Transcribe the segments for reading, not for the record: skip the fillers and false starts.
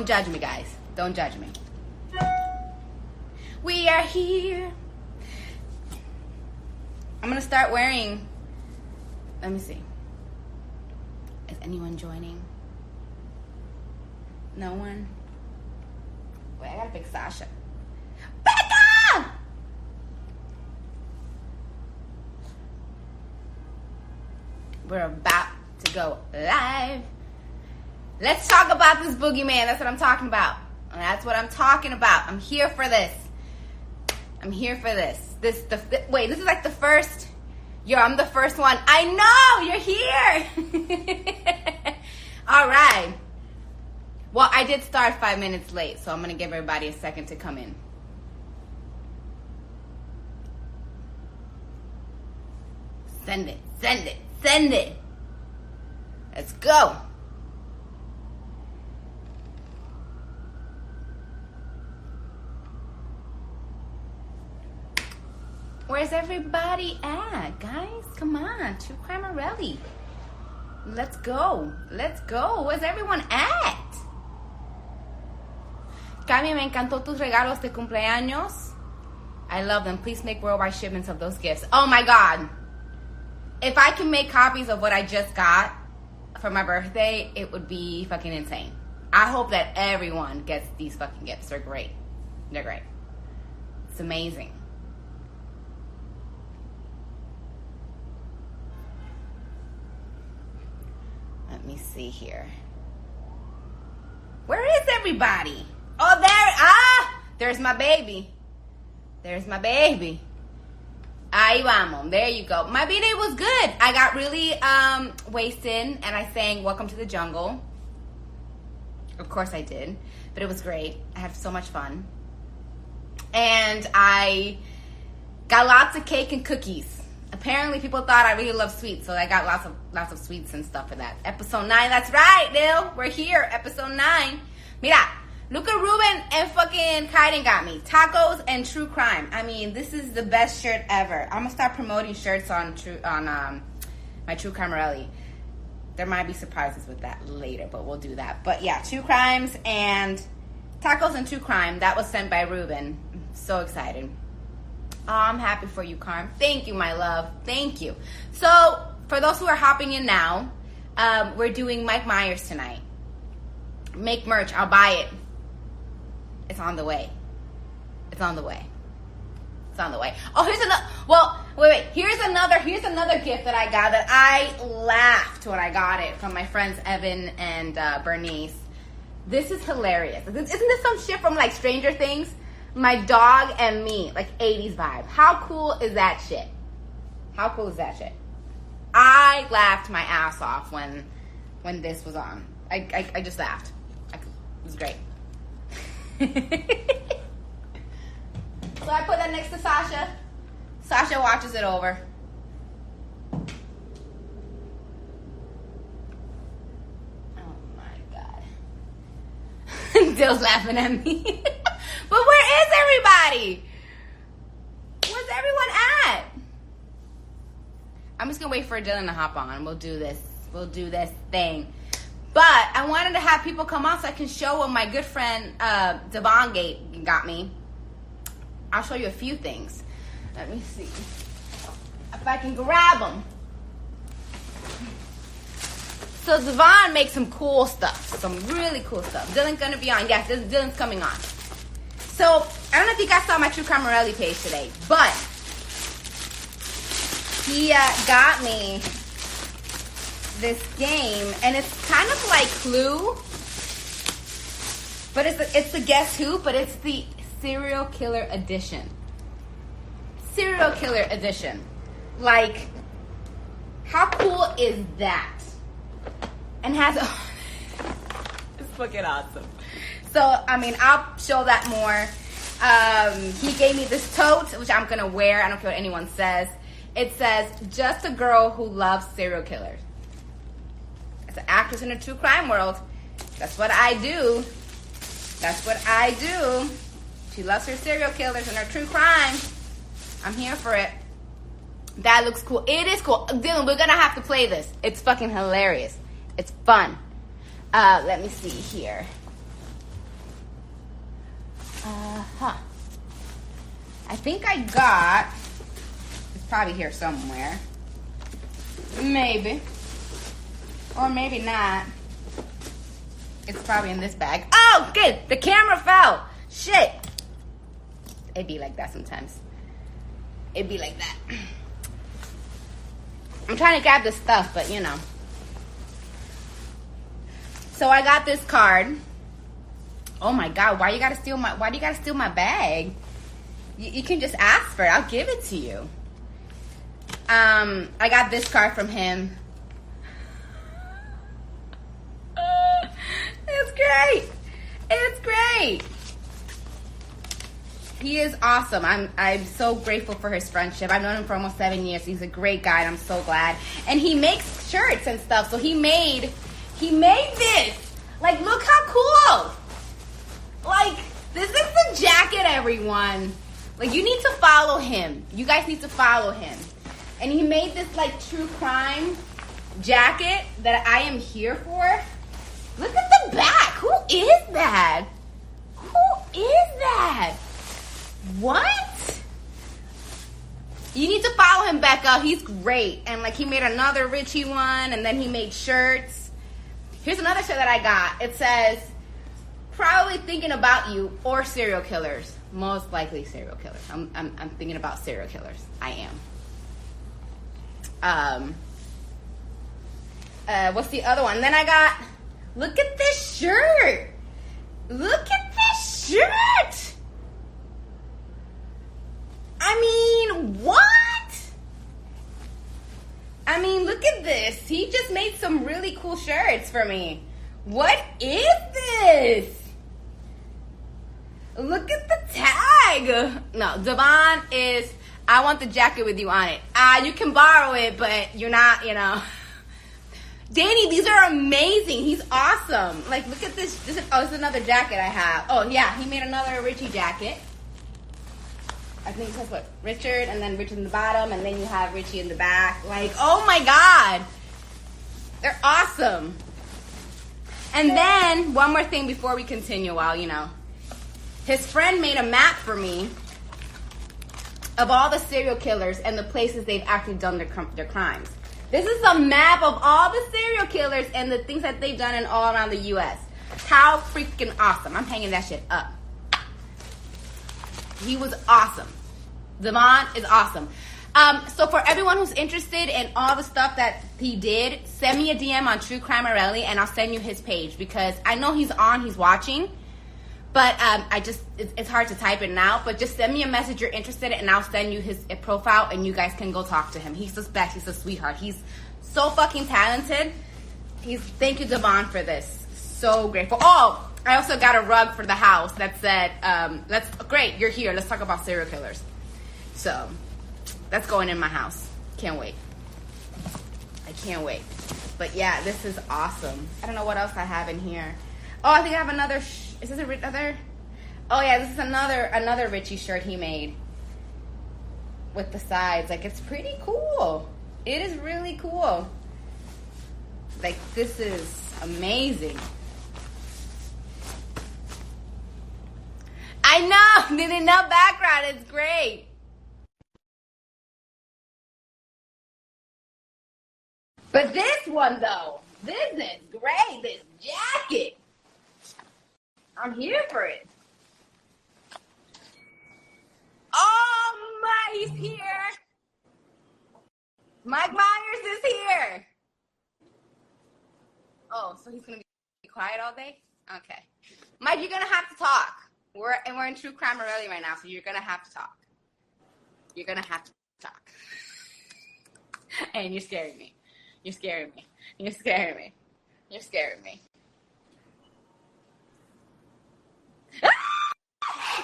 Don't judge me, guys. Don't judge me. We are here. I'm gonna start wearing. Let me see. Is anyone joining? No one? Wait, I gotta pick Sasha. Becca! We're about to go live. Let's talk about this boogeyman. That's what I'm talking about. That's what I'm talking about. I'm here for this. I'm here for this. Wait, this is like the first. Yo, I'm the first one. I know, you're here. All right. Well, I did start 5 minutes late, so I'm going to give everybody a second to come in. Send it, send it, send it. Let's go. Where's everybody at, guys? Come on, to Carmireli. Let's go. Let's go. Where's everyone at? Cami, me encantó tus regalos de cumpleaños. I love them. Please make worldwide shipments of those gifts. Oh my God. If I can make copies of what I just got for my birthday, it would be fucking insane. I hope that everyone gets these fucking gifts. They're great. They're great. It's amazing. Let me see here. Where is everybody? Oh, there's my baby. There's my baby. Ahí vamos. There you go. My B-Day was good. I got really wasted, and I sang Welcome to the Jungle. Of course I did, but it was great. I had so much fun. And I got lots of cake and cookies. Apparently people thought I really love sweets, so I got lots of sweets and stuff for that. Episode 9, that's right, Dil. We're here, episode 9. Mira, look at Ruben and fucking Kaiden got me. Tacos and true crime. I mean, this is the best shirt ever. I'm gonna start promoting shirts on my True Carmireli. There might be surprises with that later, but we'll do that. But yeah, true crimes and tacos and true crime. That was sent by Ruben. I'm so excited. Oh, I'm happy for you, Carm. Thank you, my love. Thank you. So, for those who are hopping in now, we're doing Mike Myers tonight. Make merch. I'll buy it. It's on the way. It's on the way. It's on the way. Oh, here's another. Well, wait. Here's another gift that I got that I laughed when I got it from my friends Evan and Bernice. This is hilarious. Isn't this some shit from like Stranger Things? My dog and me, like 80s vibe. How cool is that shit? How cool is that shit? I laughed my ass off when this was on. I just laughed. It was great. So I put that next to Sasha. Sasha watches it over. Oh my God. Dill's laughing at me. But where is everybody? Where's everyone at? I'm just gonna wait for Dylan to hop on. We'll do this thing. But I wanted to have people come on so I can show what my good friend Devon got me. I'll show you a few things. Let me see if I can grab them. So Devon makes some cool stuff, some really cool stuff. Dylan's gonna be on. Yes, Dylan's coming on. So, I don't know if you guys saw my True Carmireli page today, but he got me this game, and it's kind of like Clue, but it's the Guess Who, but it's the Serial Killer Edition. Serial Killer Edition. Like, how cool is that? And has it's fucking awesome. So, I mean, I'll show that more. He gave me this tote, which I'm going to wear. I don't care what anyone says. It says, just a girl who loves serial killers. As an actress in the true crime world, that's what I do. That's what I do. She loves her serial killers and her true crime. I'm here for it. That looks cool. It is cool. Dylan, we're going to have to play this. It's fucking hilarious. It's fun. Let me see here. I think I got, it's probably here somewhere. Maybe. Or maybe not. It's probably in this bag. Oh, good. The camera fell. Shit. It'd be like that sometimes. It'd be like that. I'm trying to grab this stuff, but you know. So I got this card. Oh my God, why do you gotta steal my bag? You can just ask for it. I'll give it to you. I got this card from him. It's great. It's great. He is awesome. I'm so grateful for his friendship. I've known him for almost 7 years. He's a great guy, and I'm so glad. And he makes shirts and stuff. So he made this. Like, look how cool. Like, this is the jacket, everyone. Like, you need to follow him. You guys need to follow him. And he made this, like, true crime jacket that I am here for. Look at the back. Who is that? Who is that? What? You need to follow him, Becca. He's great. And, like, he made another Richie one, and then he made shirts. Here's another shirt that I got. It says, probably thinking about you or serial killers. Most likely serial killers. I'm thinking about serial killers. I am. What's the other one? Then I got, look at this shirt. Look at this shirt. I mean, what? I mean, look at this. He just made some really cool shirts for me. What is this? Look at the tag. No, Devon is, I want the jacket with you on it. You can borrow it, but you're not, you know. Danny, these are amazing. He's awesome. Like, look at this. This is another jacket I have. Oh, yeah, he made another Richie jacket. I think it says what? Richard, and then Richard in the bottom, and then you have Richie in the back. Like, oh my God. They're awesome. And then, one more thing before we continue, while, you know. His friend made a map for me of all the serial killers and the places they've actually done their crimes. This is a map of all the serial killers and the things that they've done in all around the U.S. How freaking awesome. I'm hanging that shit up. He was awesome. Devon is awesome. So for everyone who's interested in all the stuff that he did, send me a DM on True Crimereli and I'll send you his page because I know he's watching. But it's hard to type it now. But just send me a message you're interested in, and I'll send you his profile, and you guys can go talk to him. He's the best. He's a sweetheart. He's so fucking talented. Thank you, Devon, for this. So grateful. Oh, I also got a rug for the house that said, great, you're here. Let's talk about serial killers. So that's going in my house. Can't wait. I can't wait. But yeah, this is awesome. I don't know what else I have in here. Oh, I think I have another. Is this another? Oh yeah, this is another Richie shirt he made with the sides. Like, it's pretty cool. It is really cool. Like, this is amazing. I know. There's enough background. It's great. But this one though, this is great. This jacket. I'm here for it. Oh my, he's here. Mike Myers is here. Oh, so he's gonna be quiet all day? Okay. Mike, you're gonna have to talk. We're in True Crimereli right now, so you're gonna have to talk. You're gonna have to talk. And you're scaring me. You're scaring me. You're scaring me. You're scaring me.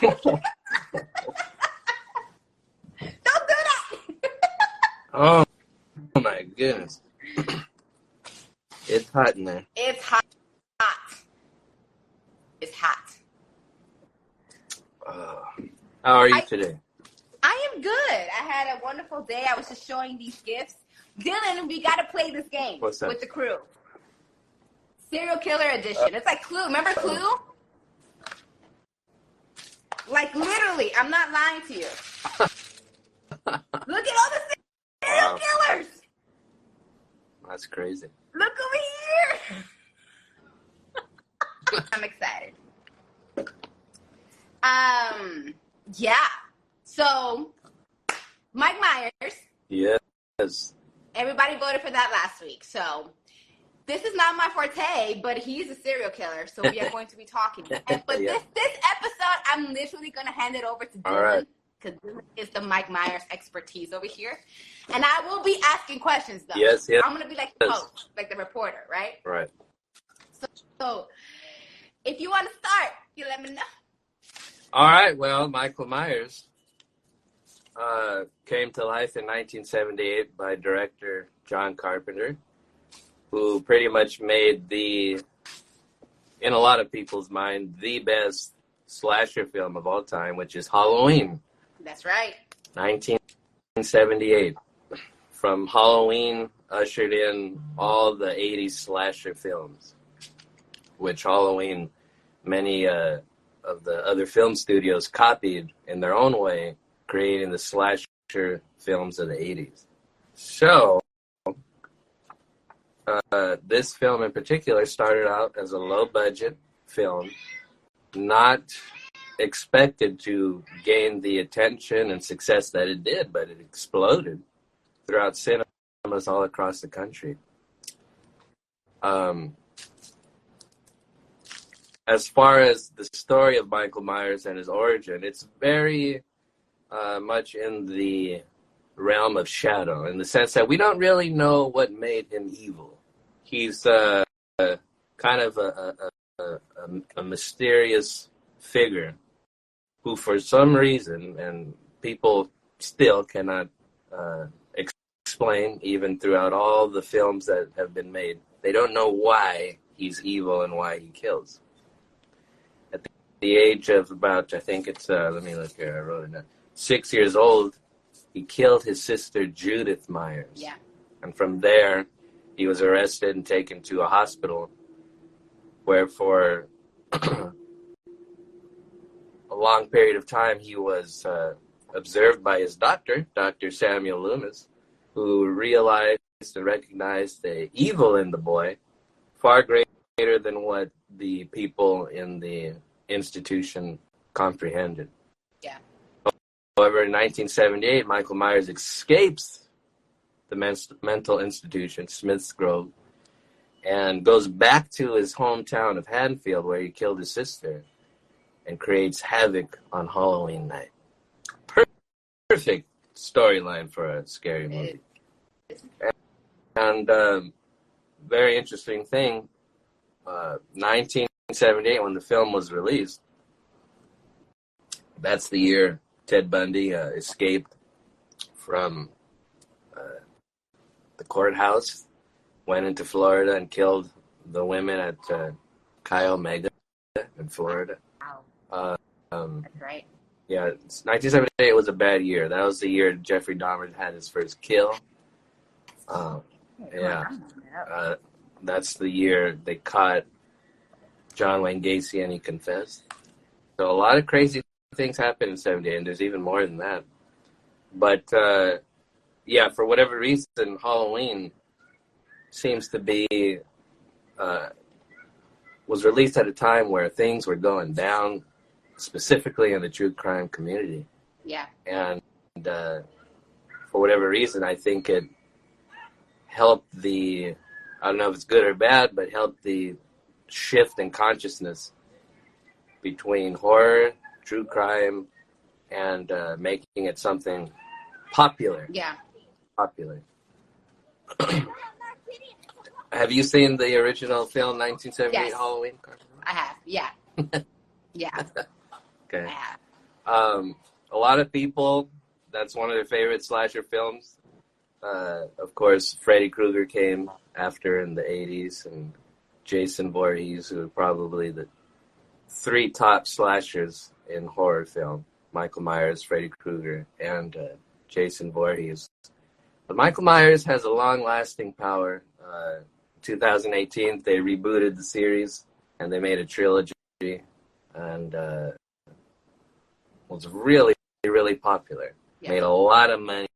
Don't do that. Oh my goodness. It's hot in there. It's hot. It's hot. How are you today? I am good. I had a wonderful day. I was just showing these gifts. Dylan, we got to play this game. What's that? With the crew. Serial Killer Edition. It's like Clue. Remember Clue? Like, literally, I'm not lying to you. That's crazy. Look over here. I'm excited. Yeah. So, Mike Myers. Yes. Everybody voted for that last week. So, this is not my forte, but he's a serial killer. So, we are going to be talking. But Yeah. this episode, I'm literally going to hand it over to Dylan. Because Dylan is the Mike Myers expertise over here. And I will be asking questions, though. Yes. I'm going to be like the host, like the reporter, right? Right. So, if you want to start, you let me know. All right. Well, Michael Myers came to life in 1978 by director John Carpenter, who pretty much made in a lot of people's mind, the best slasher film of all time, which is Halloween. That's right. 1978. From Halloween, ushered in all the 80s slasher films, which Halloween, many of the other film studios copied in their own way, creating the slasher films of the 80s. So, this film in particular started out as a low-budget film, not expected to gain the attention and success that it did, but it exploded throughout cinemas all across the country. As far as the story of Michael Myers and his origin, it's very much in the realm of shadow, in the sense that we don't really know what made him evil. He's kind of a mysterious figure who, for some reason, and people still cannot explain, even throughout all the films that have been made, they don't know why he's evil and why he kills. At the age of about, I think it's, let me look here, I wrote it down, 6 years old, he killed his sister Judith Myers. Yeah. And from there, he was arrested and taken to a hospital where for a long period of time he was observed by his doctor, Dr. Samuel Loomis, who realized and recognized the evil in the boy far greater than what the people in the institution comprehended. Yeah. However, in 1978, Michael Myers escapes the mental institution, Smith's Grove, and goes back to his hometown of Haddonfield, where he killed his sister, and creates havoc on Halloween night. Perfect storyline for a scary movie. And very interesting thing, 1978, when the film was released, that's the year Ted Bundy escaped from the courthouse, went into Florida and killed the women at Chi Omega in Florida. Wow. That's right. Yeah, 1978 was a bad year. That was the year Jeffrey Dahmer had his first kill. Yeah. That's the year they caught John Wayne Gacy and he confessed. So a lot of crazy things happened in 78, and there's even more than that. But, yeah, for whatever reason, Halloween seems to be, was released at a time where things were going down, specifically in the true crime community. Yeah. And for whatever reason, I think it helped I don't know if it's good or bad, but helped the shift in consciousness between horror, true crime, and making it something popular. Yeah. Popular. Have you seen the original film, 1978 Yes. Halloween? I have. Yeah. Yeah. Okay. I have. A lot of people, that's one of their favorite slasher films. Of course, Freddy Krueger came after in the 80s, and Jason Voorhees, who are probably the three top slashers in horror film. Michael Myers, Freddy Krueger, and Jason Voorhees. But Michael Myers has a long-lasting power. 2018, they rebooted the series, and they made a trilogy, and was really, really popular. Yeah. Made a lot of money,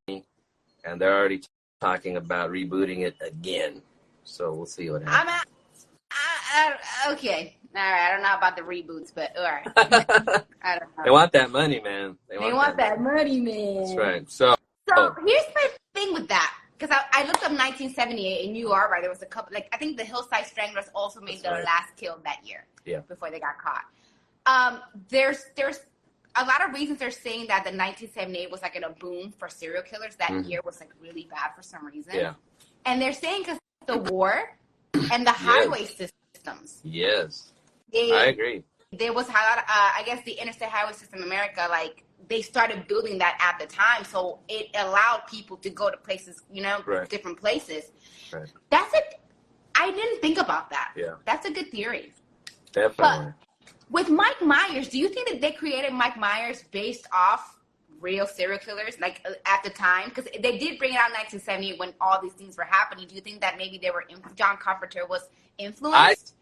and they're already talking about rebooting it again. So we'll see what I'm happens. okay. All right. I don't know about the reboots, but all right. I don't know. They want that money, man. They want that money, man. That's right. So here's my thing with that. Because I looked up 1978, and you are right. There was a couple, like, I think the Hillside Stranglers also made their last kill that year. Yeah. Before they got caught. There's a lot of reasons they're saying that the 1978 was, like, in a boom for serial killers. That year was, like, really bad for some reason. Yeah. And they're saying because the war and the highway systems. Yes. I agree. There was, I guess, the interstate highway system in America, like, they started building that at the time, so it allowed people to go to places, different places. Right. That's it. I didn't think about that. Yeah. That's a good theory. Definitely. But with Mike Myers, do you think that they created Mike Myers based off real serial killers, like, at the time? Because they did bring it out in 1978 when all these things were happening. Do you think that maybe John Carpenter was influenced?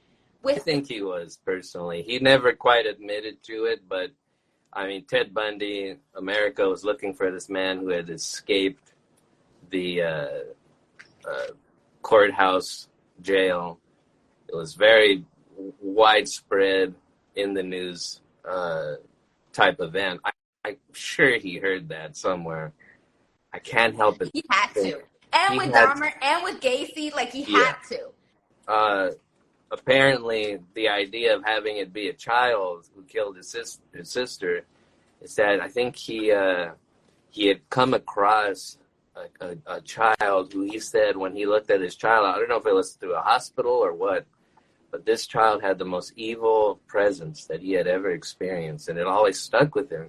I think he was, personally. He never quite admitted to it, but I mean, Ted Bundy, America was looking for this man who had escaped the courthouse jail. It was very widespread in the news type event. I'm sure he heard that somewhere. I can't help it. He had to. And with Dahmer and with Gacy, like, he had to. Apparently, the idea of having it be a child who killed his sister is that I think he had come across a child who he said when he looked at his child, I don't know if it was through a hospital or what, but this child had the most evil presence that he had ever experienced, and it always stuck with him.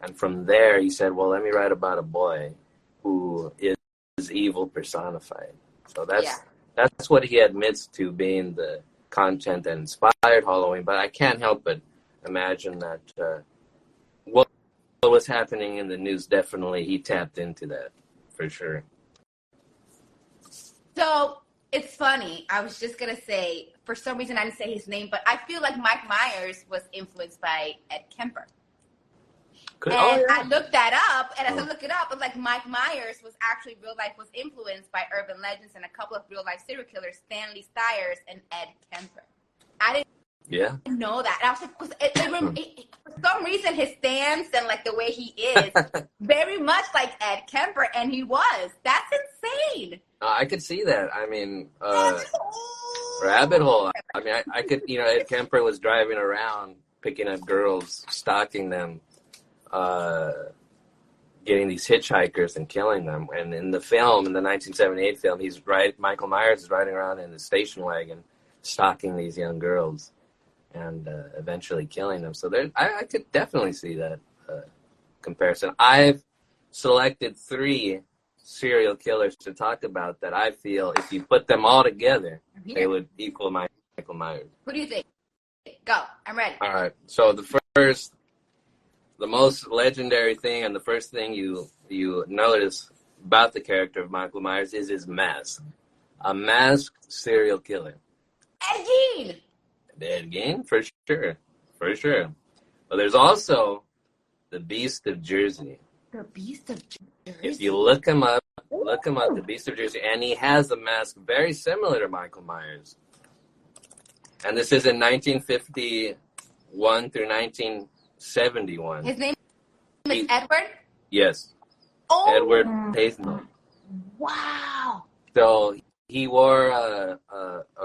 And from there, he said, well, let me write about a boy who is evil personified. So that's what he admits to being the content that inspired Halloween. But I can't help but imagine that what was happening in the news, definitely he tapped into that, for sure. So it's funny. I was just going to say, for some reason I didn't say his name, but I feel like Mike Myers was influenced by Ed Kemper. I looked that up, and as I looked it up, it was like Mike Myers was actually real life was influenced by urban legends and a couple of real life serial killers, Stanley Stiers and Ed Kemper. I didn't know that. And I was like, for some reason, his stance and like the way he is, very much like Ed Kemper, and he was. That's insane. I could see that. I mean, rabbit hole. I mean, I could, Ed Kemper was driving around, picking up girls, stalking them. Getting these hitchhikers and killing them. And in the film, in the 1978 film, Michael Myers is riding around in the station wagon, stalking these young girls, and eventually killing them. So I could definitely see that comparison. I've selected 3 serial killers to talk about that I feel if you put them all together, they would equal Michael Myers. Who do you think? Go. I'm ready. All right. So the most legendary thing and the first thing you notice about the character of Michael Myers is his mask. A masked serial killer. Ed Gein! Ed Gein, for sure. For sure. But there's also the Beast of Jersey. The Beast of Jersey? If you look him up, the Beast of Jersey, and he has a mask very similar to Michael Myers. And this is in 1951 through 1971. His name is Edward? Yes. Oh. Edward Pavement. Wow. So he wore a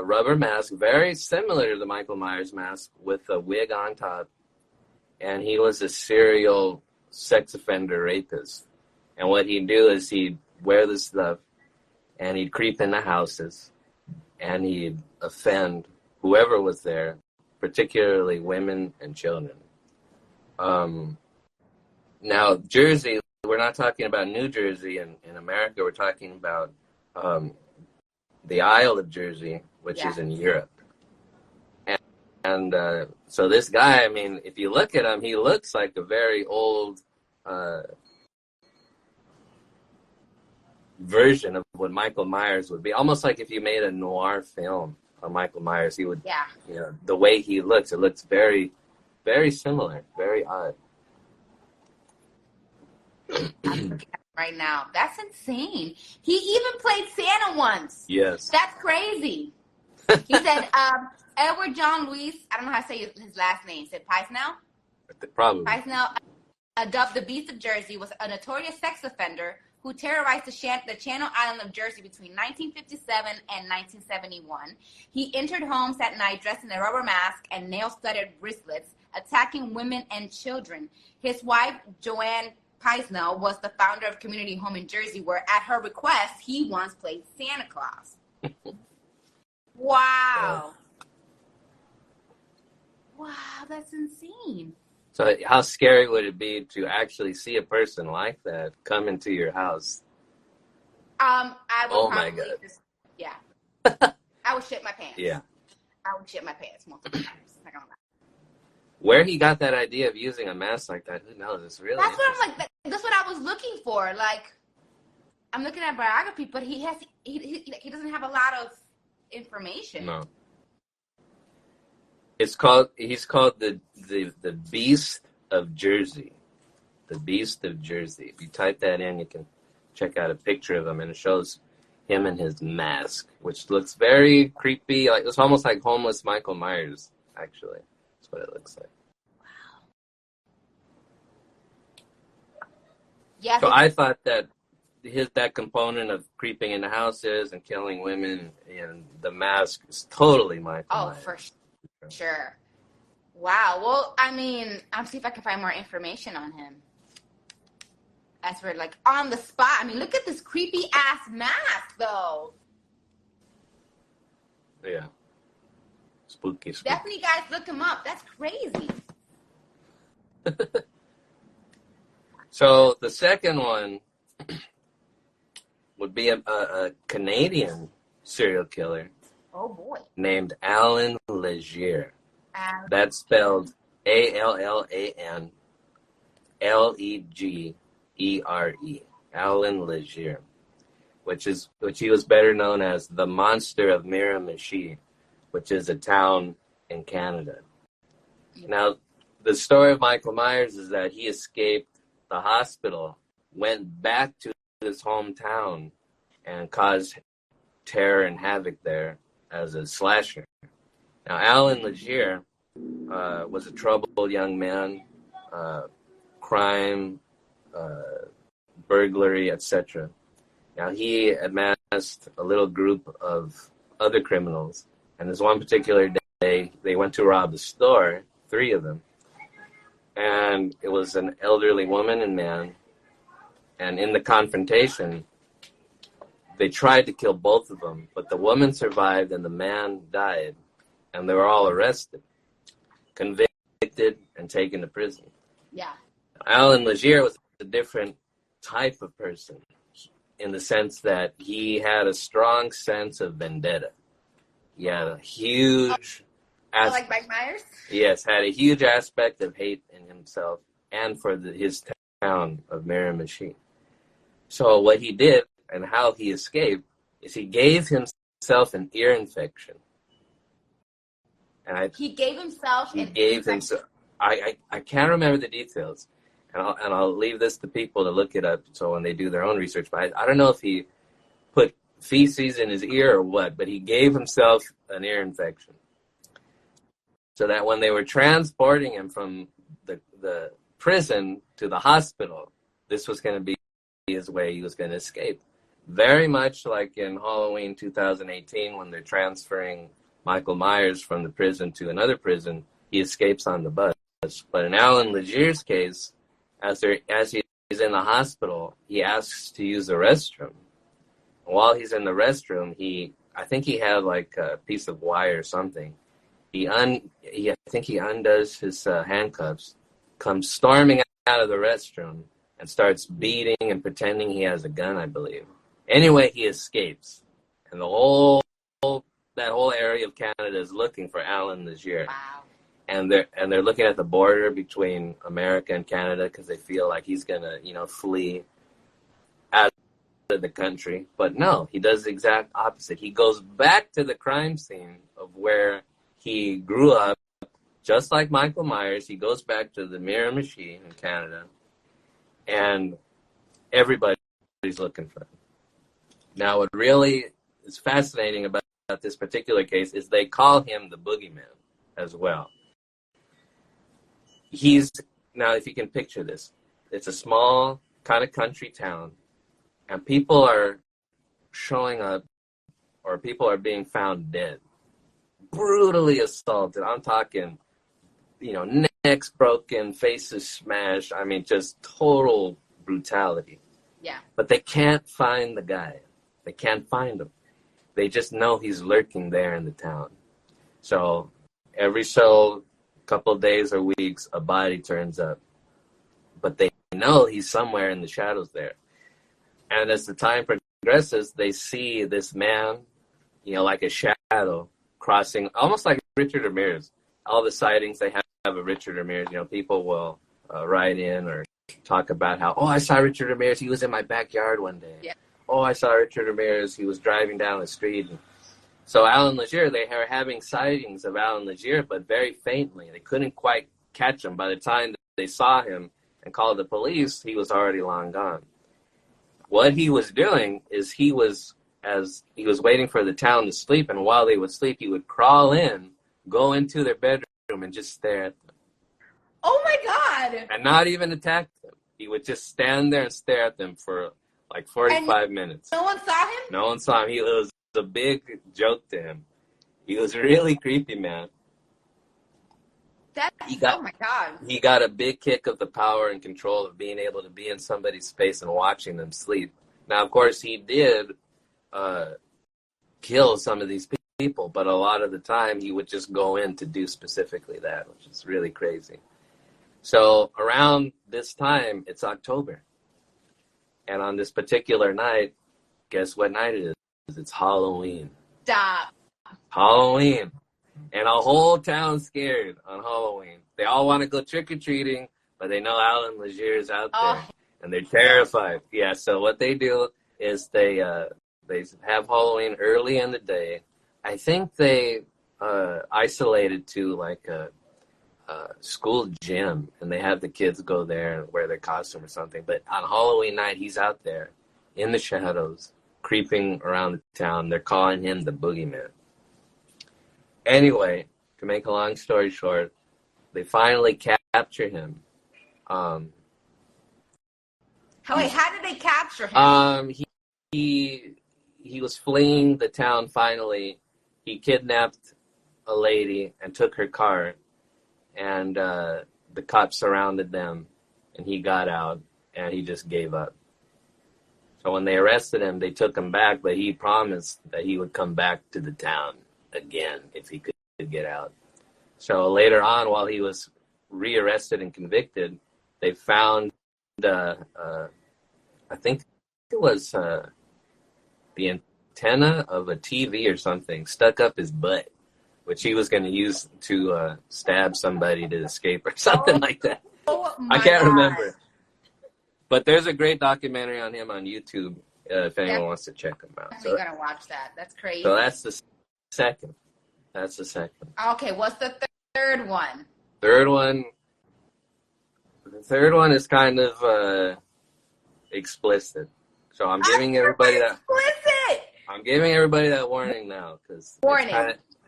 rubber mask very similar to the Michael Myers mask with a wig on top. And he was a serial sex offender rapist. And what he'd do is he'd wear this stuff and he'd creep into houses and he'd offend whoever was there, particularly women and children. Now, Jersey, we're not talking about New Jersey in America. We're talking about the Isle of Jersey, which is in Europe. And so this guy, I mean, if you look at him, he looks like a very old version of what Michael Myers would be. Almost like if you made a noir film on Michael Myers, he would, the way he looks, it looks very, very similar, very odd. right now. That's insane. He even played Santa once. Yes. That's crazy. He said, Edward John Luis, I don't know how to say his last name, said Pisnell? Probably. Pisnell, dubbed the Beast of Jersey, was a notorious sex offender who terrorized the Channel Island of Jersey between 1957 and 1971. He entered homes at night dressed in a rubber mask and nail-studded wristlets, attacking women and children. His wife, Joanne Pisnell, was the founder of Community Home in Jersey, where at her request, he once played Santa Claus. Wow. Wow, that's insane. So how scary would it be to actually see a person like that come into your house? I would oh my God. Yeah. I would shit my pants. Yeah. I would shit my pants multiple times. Not gonna lie. Where he got that idea of using a mask like that, who knows? It's really That's what I'm like. That's what I was looking for. Like, I'm looking at biography, but he doesn't have a lot of information. No. He's called the Beast of Jersey. The Beast of Jersey. If you type that in, you can check out a picture of him, and it shows him in his mask, which looks very creepy. Like it's almost like homeless Michael Myers, actually. That's what it looks like. Wow. Yeah. So I thought that that component of creeping into houses and killing women and the mask is totally Michael Myers. For sure. Wow. Well, I mean, I'll see if I can find more information on him. As for like on the spot. I mean, look at this creepy ass mask, though. Yeah. Spooky. Definitely, guys, look him up. That's crazy. So the second one would be a Canadian serial killer. Oh boy. Named Alan Leger. That's spelled ALLANLEGERE. Alan Leger. Which he was better known as the Monster of Miramichi, which is a town in Canada. Now, the story of Michael Myers is that he escaped the hospital, went back to his hometown, and caused terror and havoc there as a slasher. Now, Alan Leger was a troubled young man, crime, burglary, etc. Now, he amassed a little group of other criminals, and this one particular day, they went to rob a store, 3 of them, and it was an elderly woman and man, and in the confrontation, they tried to kill both of them, but the woman survived and the man died, and they were all arrested, convicted, and taken to prison. Yeah. Alan Leger was a different type of person in the sense that he had a strong sense of vendetta. He had a huge... like Mike Myers? Yes, had a huge aspect of hate in himself and for his town of Miramichi. So what he did and how he escaped is he gave himself an ear infection. And he gave himself an ear infection. I can't remember the details, and I'll leave this to people to look it up so when they do their own research. But I don't know if he put feces in his ear or what, but he gave himself an ear infection. So that when they were transporting him from the prison to the hospital, this was going to be his way he was going to escape. Very much like in Halloween 2018 when they're transferring Michael Myers from the prison to another prison, he escapes on the bus. But in Alan Leger's case, as he's in the hospital, he asks to use the restroom. While he's in the restroom, I think he had like a piece of wire or something. I think he undoes his handcuffs, comes storming out of the restroom, and starts beating and pretending he has a gun, I believe. Anyway, he escapes, and that whole area of Canada is looking for Alan Leger. Wow. And they're looking at the border between America and Canada because they feel like he's gonna, flee out of the country. But no, he does the exact opposite. He goes back to the crime scene of where he grew up, just like Michael Myers. He goes back to the Miramichi in Canada, and everybody nobody's looking for him. Now, what really is fascinating about this particular case is they call him the boogeyman as well. Now, if you can picture this, it's a small kind of country town, and people are showing up, or people are being found dead, brutally assaulted. I'm talking, necks broken, faces smashed. I mean, just total brutality. Yeah. But they can't find the guy. They can't find him. They just know he's lurking there in the town. So every couple of days or weeks, a body turns up. But they know he's somewhere in the shadows there. And as the time progresses, they see this man, like a shadow crossing, almost like Richard Ramirez. All the sightings they have of Richard Ramirez, people will write in or talk about how, I saw Richard Ramirez. He was in my backyard one day. Yeah. I saw Richard Ramirez. He was driving down the street. So Alan Leger, they are having sightings of Alan Leger, but very faintly. They couldn't quite catch him. By the time they saw him and called the police, he was already long gone. What he was doing is he was waiting for the town to sleep, and while they would sleep, he would crawl in, go into their bedroom, and just stare at them. Oh my God! And not even attack them. He would just stand there and stare at them for like 45 minutes. No one saw him? No one saw him. It was a big joke to him. He was really creepy, man. Oh my God. He got a big kick of the power and control of being able to be in somebody's space and watching them sleep. Now, of course, he did kill some of these people, but a lot of the time he would just go in to do specifically that, which is really crazy. So around this time, it's October. And on this particular night, guess what night it is? It's Halloween. Stop. Halloween. And a whole town scared on Halloween. They all want to go trick-or-treating, but they know Alan Leger is out there. And they're terrified. Yeah, so what they do is they have Halloween early in the day. I think they isolated to like a school gym, and they have the kids go there and wear their costume or something. But on Halloween night, he's out there in the shadows, creeping around the town. They're calling him the boogeyman. Anyway, to make a long story short, they finally capture him. How did they capture him? He was fleeing the town finally. He kidnapped a lady and took her car, and the cops surrounded them, and he got out, and he just gave up. So when they arrested him, they took him back, but he promised that he would come back to the town again if he could get out. So later on, while he was rearrested and convicted, they found, I think it was the antenna of a TV or something stuck up his butt, which he was going to use to stab somebody to escape or something like that. I can't remember. But there's a great documentary on him on YouTube if anyone wants to check him out. So, we got to watch that. That's crazy. So that's the second. Okay, what's the third one? The third one is kind of explicit. So I'm giving everybody that. Explicit. I'm giving everybody that warning now because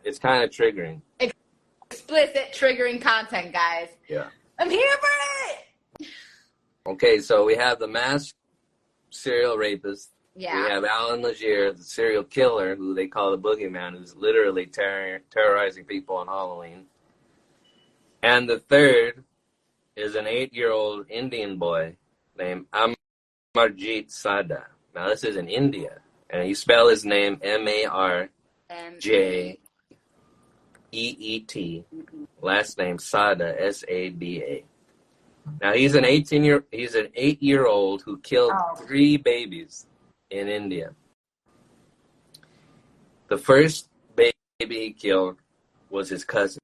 it's kind of triggering. Explicit, triggering content, guys. Yeah. I'm here for it. Okay, so we have the masked serial rapist. Yeah. We have Alan Leger, the serial killer, who they call the boogeyman, who's literally terrorizing people on Halloween. And the third is an 8-year-old Indian boy named Amarjit Sada. Now, this is in India, and you spell his name Marjeet, last name Sada, Sada. Now, he's an 8-year-old who killed 3 babies in India. The first baby he killed was his cousin.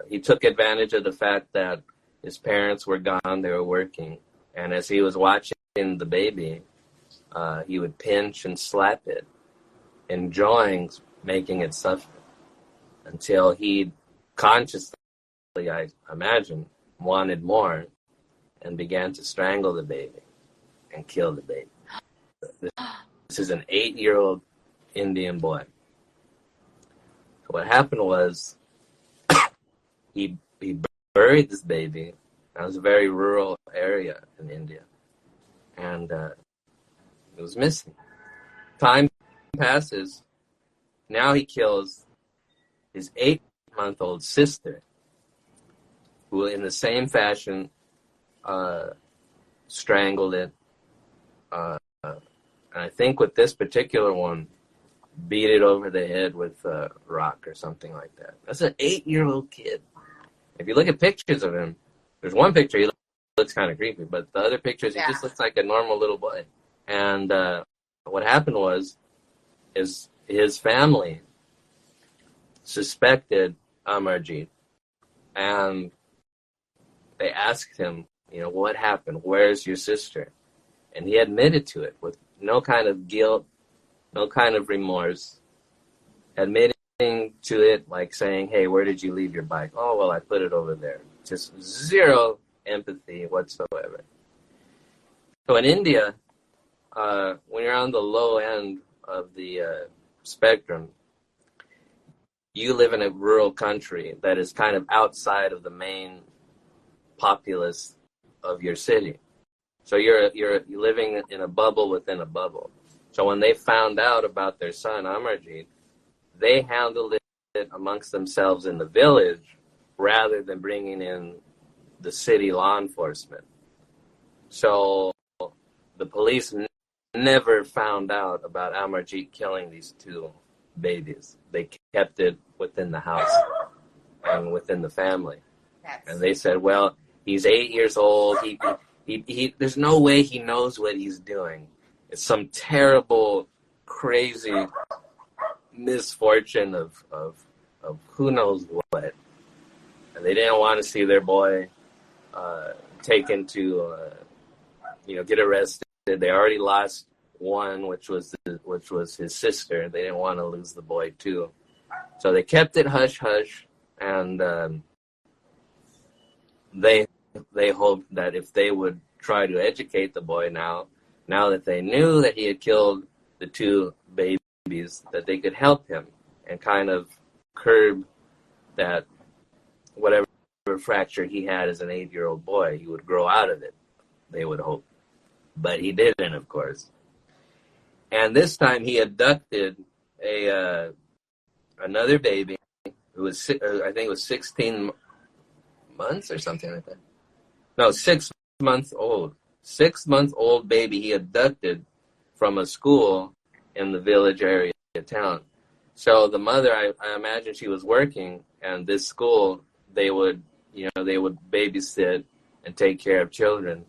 He took advantage of the fact that his parents were gone, they were working, and as he was watching the baby, he would pinch and slap it, enjoying making it suffer, until he consciously, I imagine, wanted more and began to strangle the baby. and kill the baby. This is an 8-year-old Indian boy. So what happened was he buried this baby. That was a very rural area in India. And it was missing. Time passes. Now he kills his 8-month-old sister, who in the same fashion strangled it. And I think with this particular one, beat it over the head with a rock or something like that. That's an 8-year-old kid. If you look at pictures of him, there's one picture, he looks kind of creepy, but the other pictures, he just looks like a normal little boy. And what happened is his family suspected Amarjit, and they asked him, what happened? Where's your sister? And he admitted to it with no kind of guilt, no kind of remorse, admitting to it like saying, hey, where did you leave your bike? Oh, well, I put it over there. Just zero empathy whatsoever. So in India, when you're on the low end of the spectrum, you live in a rural country that is kind of outside of the main populace of your city. So you're living in a bubble within a bubble. So when they found out about their son, Amarjit, they handled it amongst themselves in the village rather than bringing in the city law enforcement. So the police never found out about Amarjit killing these 2 babies. They kept it within the house and within the family. And they said, well, he's 8 years old. He there's no way he knows what he's doing. It's some terrible, crazy misfortune of who knows what. And they didn't want to see their boy taken to, get arrested. They already lost one, which was his sister. They didn't want to lose the boy too. So they kept it hush hush, and they hoped that if they would try to educate the boy now that they knew that he had killed the 2 babies, that they could help him and kind of curb that whatever fracture he had as an 8-year-old boy, he would grow out of it, they would hope. But he didn't, of course. And this time he abducted another baby who was, I think it was 16 months or something like that. No, 6 months old. 6-month-old baby he abducted from a school in the village area town. So the mother, I imagine she was working, and this school, they would babysit and take care of children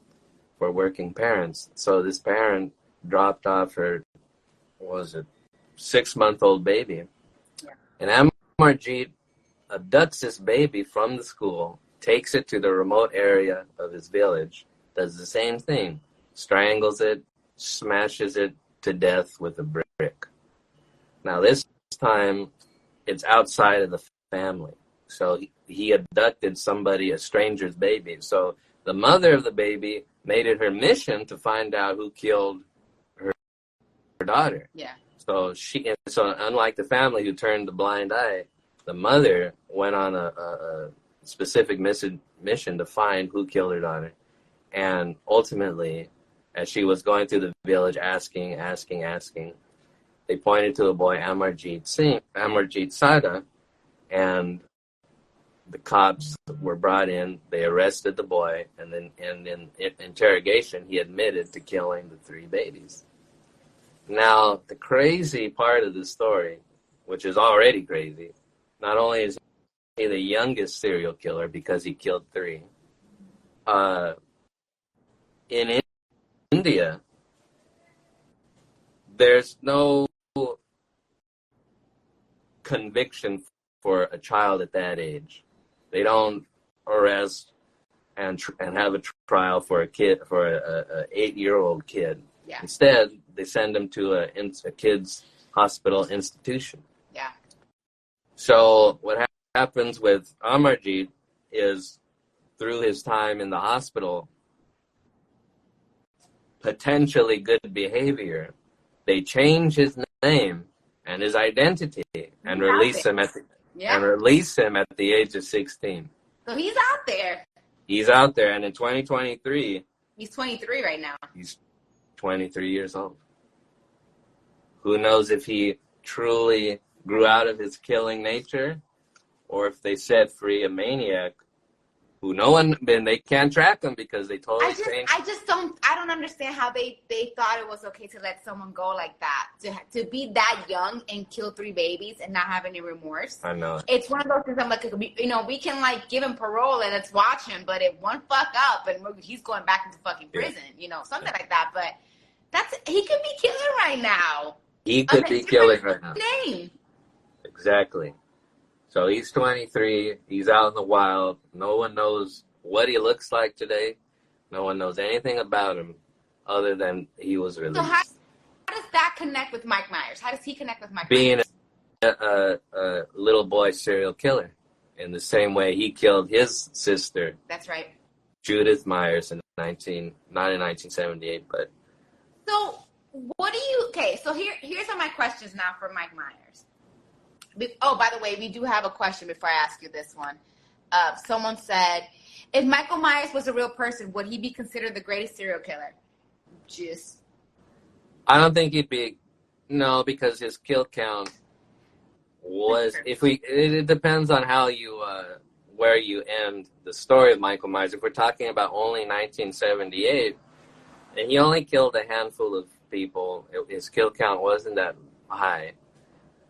for working parents. So this parent dropped off her, 6-month-old baby. Yeah. And Amarjit abducts this baby from the school, takes it to the remote area of his village, does the same thing, strangles it, smashes it to death with a brick. Now this time, it's outside of the family. So he abducted somebody, a stranger's baby. So the mother of the baby made it her mission to find out who killed her daughter. Yeah. So unlike the family who turned a blind eye, the mother went on a specific mission to find who killed her daughter. And ultimately, as she was going through the village asking, they pointed to a boy, Amarjit Sada, and the cops were brought in. They arrested the boy, and in interrogation, he admitted to killing the 3 babies. Now, the crazy part of the story, which is already crazy, not only is he the youngest serial killer because he killed 3, in India, there's no conviction for a child at that age. They don't arrest and have a trial for a 8-year-old kid. Yeah. Instead, they send him to a kid's hospital institution. Yeah. So what happens with Amarjit is, through his time in the hospital, potentially good behavior, they change his name and his identity and release him at the age of 16. So he's out there. He's out there, and in 2023, he's 23 right now. He's 23 years old. Who knows if he truly grew out of his killing nature, or if they set free a maniac who they can't track him because they totally changed. I don't understand how they thought it was okay to let someone go like that, to be that young and kill 3 babies and not have any remorse. I know. It's one of those things I'm like, we can like give him parole and let's watch him, but if one fuck up and he's going back into fucking prison, something like that. But he could be killing right now. He could be killing right now. Name. Exactly. So he's 23. He's out in the wild. No one knows what he looks like today. No one knows anything about him other than he was released. So how does that connect with Mike Myers? How does he connect with Mike Being Myers? a little boy serial killer in the same way he killed his sister. That's right. Judith Myers not in 1978, but. So so here's my questions now for Mike Myers. Oh, by the way, we do have a question before I ask you this one. Someone said, if Michael Myers was a real person, would he be considered the greatest serial killer? I don't think he'd be. No, because his kill count was. It depends on how you where you end the story of Michael Myers. If we're talking about only 1978, and he only killed a handful of people, his kill count wasn't that high.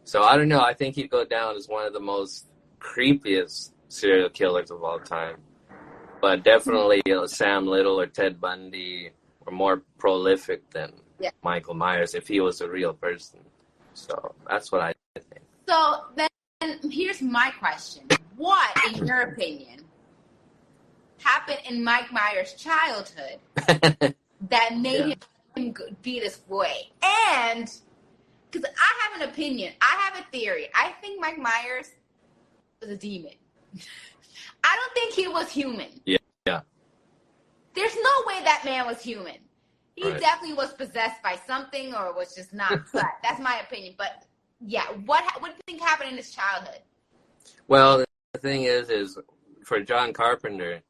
So I don't know. I think he'd go down as one of the most creepiest serial killers of all time. But definitely Sam Little or Ted Bundy were more prolific than Michael Myers if he was a real person. So that's what I think. So then here's my question. What, in your opinion, happened in Mike Myers' childhood that made him be this way? And because I have an opinion. I have a theory. I think Mike Myers was a demon. I don't think he was human. Yeah. There's no way that man was human. He definitely was possessed by something or was just not cut. That's my opinion. But, what do you think happened in his childhood? Well, the thing is for John Carpenter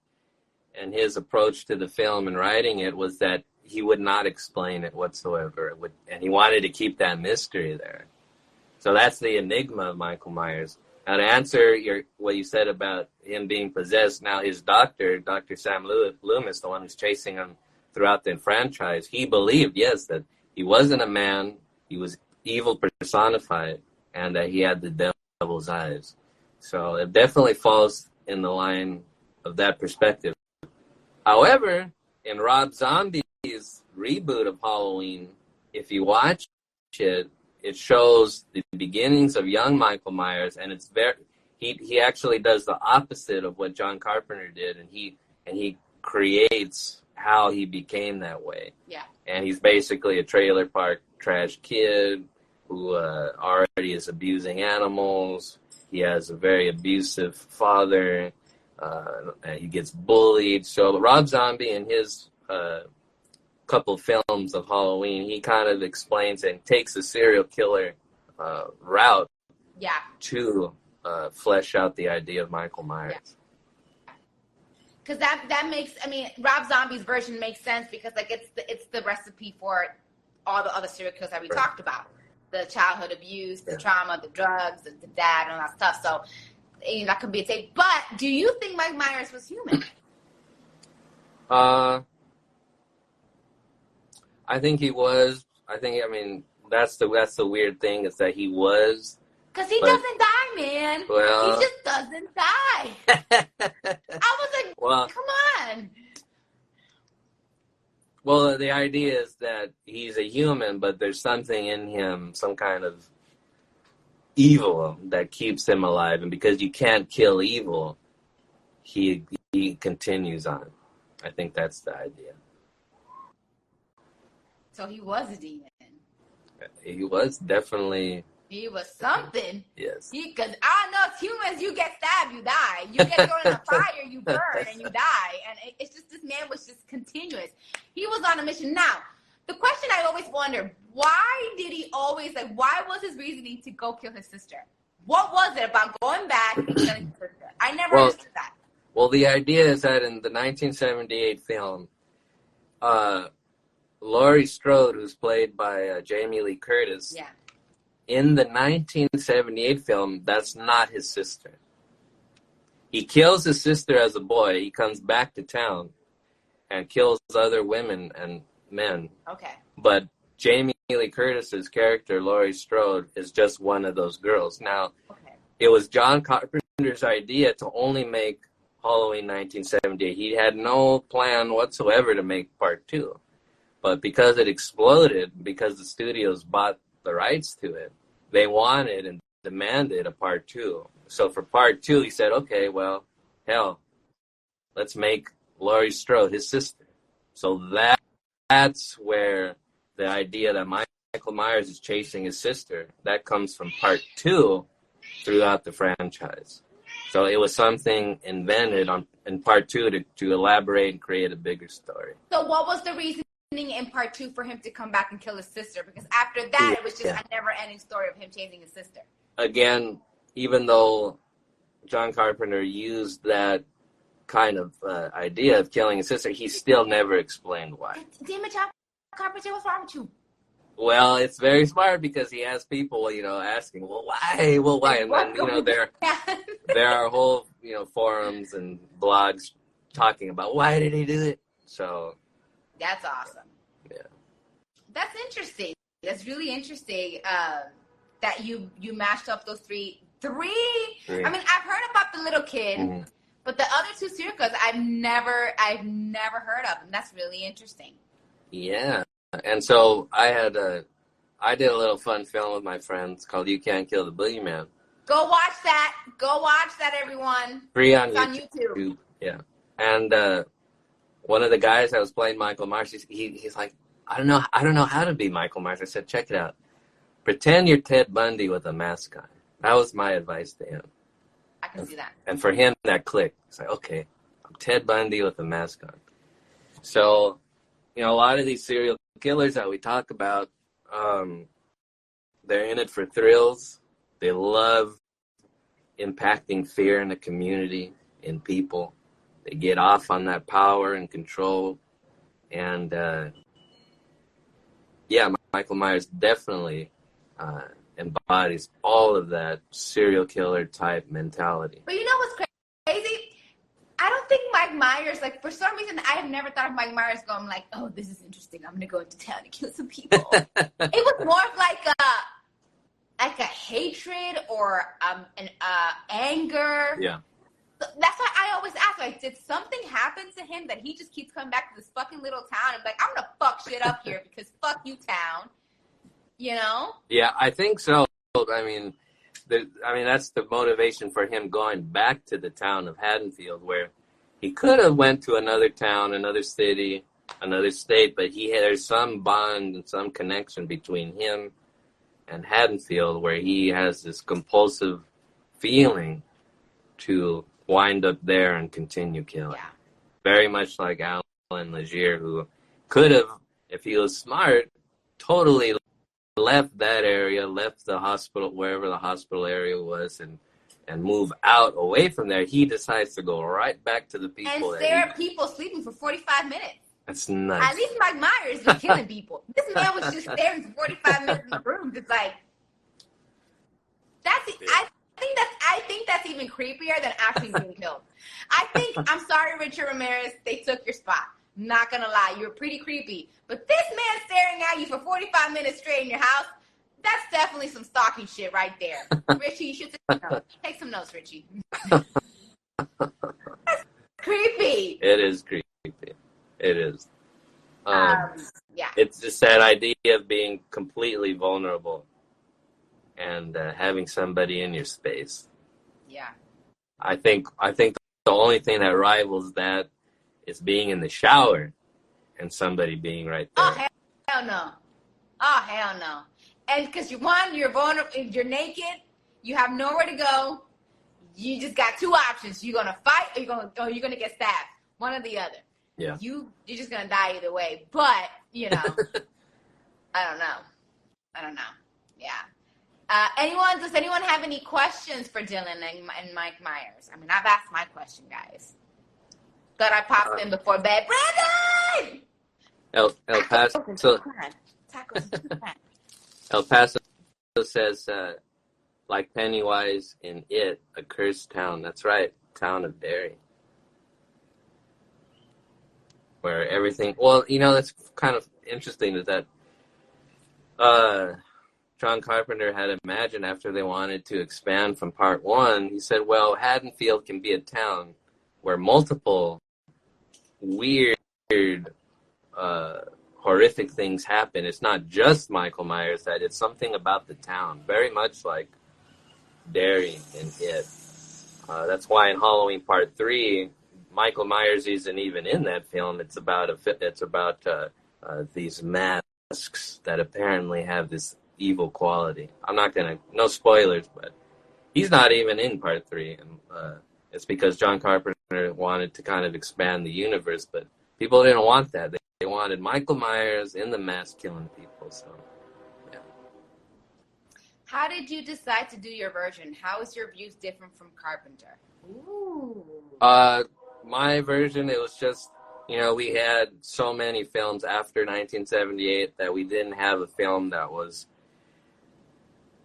and his approach to the film and writing it was that he would not explain it whatsoever, and he wanted to keep that mystery there. So that's the enigma of Michael Myers. Now, to answer what you said about him being possessed, now his doctor, Dr. Sam Loomis, the one who's chasing him throughout the franchise, he believed, that he wasn't a man, he was evil personified, and that he had the devil's eyes. So it definitely falls in the line of that perspective. However, in Rob Zombie's reboot of Halloween, if you watch it, it shows the beginnings of young Michael Myers, and it's he actually does the opposite of what John Carpenter did, and he creates how he became that way. Yeah. And he's basically a trailer park trash kid who already is abusing animals. He has a very abusive father. He gets bullied. So Rob Zombie in his couple films of Halloween, he kind of explains and takes a serial killer route to flesh out the idea of Michael Myers. Because that makes, Rob Zombie's version makes sense because it's the recipe for all the other serial killers that we talked about. The childhood abuse, the trauma, the drugs, the dad, and all that stuff. So that could be a take. But do you think Mike Myers was human? I think he was. That's the weird thing is that he was. Because he doesn't die, man. Well, he just doesn't die. I was like, come on. Well, the idea is that he's a human, but there's something in him, some kind of evil that keeps him alive. And because you can't kill evil, he continues on. I think that's the idea. So he was a demon. He was definitely. He was something. Yes. Because I know as humans, you get stabbed, you die. You get thrown in a fire, you burn, and you die. And it's just, this man was just continuous. He was on a mission. Now, The question I always wonder, why did he always, why was his reasoning to go kill his sister? What was it about going back and killing his sister? I never understood that. Well, the idea is that in the 1978 film, Laurie Strode, who's played by Jamie Lee Curtis, in the 1978 film, that's not his sister. He kills his sister as a boy. He comes back to town and kills other women and men. Okay. But Jamie Lee Curtis's character, Laurie Strode, is just one of those girls. Now, it was John Carpenter's idea to only make Halloween 1978. He had no plan whatsoever to make part 2. But because it exploded, because the studios bought the rights to it, they wanted and demanded a part 2. So for part 2, he said, okay, well, hell, let's make Laurie Strode his sister. So that's where the idea that Michael Myers is chasing his sister, that comes from part 2 throughout the franchise. So it was something invented in part 2 to elaborate and create a bigger story. So what was the reasoning in part 2 for him to come back and kill his sister? Because after that, it was just a never-ending story of him chasing his sister. Again, even though John Carpenter used that kind of idea of killing his sister, he still never explained why. Damn it, John Carpenter, what's wrong with you? Well, it's very smart because he has people, asking, well, why? Well, why? And then, there are whole, forums and blogs talking about why did he do it? So. That's awesome. Yeah. That's interesting. That's really interesting that you mashed up those three. I mean, I've heard about the little kid, but the other 2 serial killers I've never heard of, and that's really interesting. Yeah. And so I did a little fun film with my friends called You Can't Kill the Boogeyman. Go watch that, everyone. Free on it's YouTube. On YouTube. Yeah. And one of the guys that was playing Michael Myers, he's like, I don't know how to be Michael Myers. I said, check it out. Pretend you're Ted Bundy with a mask on. That was my advice to him. I can see that. And for him, that clicked. It's like, okay, I'm Ted Bundy with a mask on. So, a lot of these serial killers that we talk about, they're in it for thrills. They love impacting fear in the community, in people. They get off on that power and control. And, Michael Myers definitely embodies all of that serial killer type mentality. But you know what's crazy? I don't think Mike Myers, for some reason, I have never thought of Mike Myers going oh, this is interesting. I'm going to go into town and kill some people. It was more of like a hatred or an anger. Yeah. So that's why I always ask, did something happen to him that he just keeps coming back to this fucking little town and I'm going to fuck shit up here because fuck you, town. Yeah, I think so. I mean, that's the motivation for him going back to the town of Haddonfield, where he could have went to another town, another city, another state, but there's some bond and some connection between him and Haddonfield where he has this compulsive feeling to wind up there and continue killing. Yeah. Very much like Alan Legier, who could have, if he was smart, totally left that area, left the hospital, wherever the hospital area was, and move out away from there. He decides to go right back to the people. And stare at people sleeping for 45 minutes. That's nuts. At least Mike Myers was killing people. This man was just staring for 45 minutes in the room, just I think that's even creepier than actually being killed. I'm sorry, Richard Ramirez, they took your spot. Not gonna lie, you're pretty creepy. But this man staring at you for 45 minutes straight in your house, that's definitely some stalking shit right there. Richie, you should take some notes, Richie. That's creepy. It is creepy. It is. Yeah. It's just that idea of being completely vulnerable and having somebody in your space. Yeah. I think the only thing that rivals that is being in the shower and somebody being right there. Oh, hell no. Oh, hell no. And because you're vulnerable, if you're naked, you have nowhere to go. You just got 2 options. You're going to fight or you're going to get stabbed. One or the other. Yeah. You're just going to die either way. But, I don't know. Yeah. Does anyone have any questions for Dylan and Mike Myers? I mean, I've asked my question, guys. Thought I popped in before bed. Brandon! El Paso. El Paso says, like Pennywise in It, a cursed town. That's right, town of Derry. Where everything, well, that's kind of interesting that John Carpenter had imagined after they wanted to expand from part one, he said, well, Haddonfield can be a town where multiple weird, horrific things happen. It's not just Michael Myers, that it's something about the town, very much like Derry in It. That's why in Halloween Part 3, Michael Myers isn't even in that film. It's about these masks that apparently have this evil quality. I'm not gonna, no spoilers, but he's not even in Part 3, and it's because John Carpenter wanted to kind of expand the universe, but people didn't want that. They wanted Michael Myers in the mask killing people. So, yeah. How did you decide to do your version? How is your views different from Carpenter? Ooh. My version, it was just, we had so many films after 1978 that we didn't have a film that was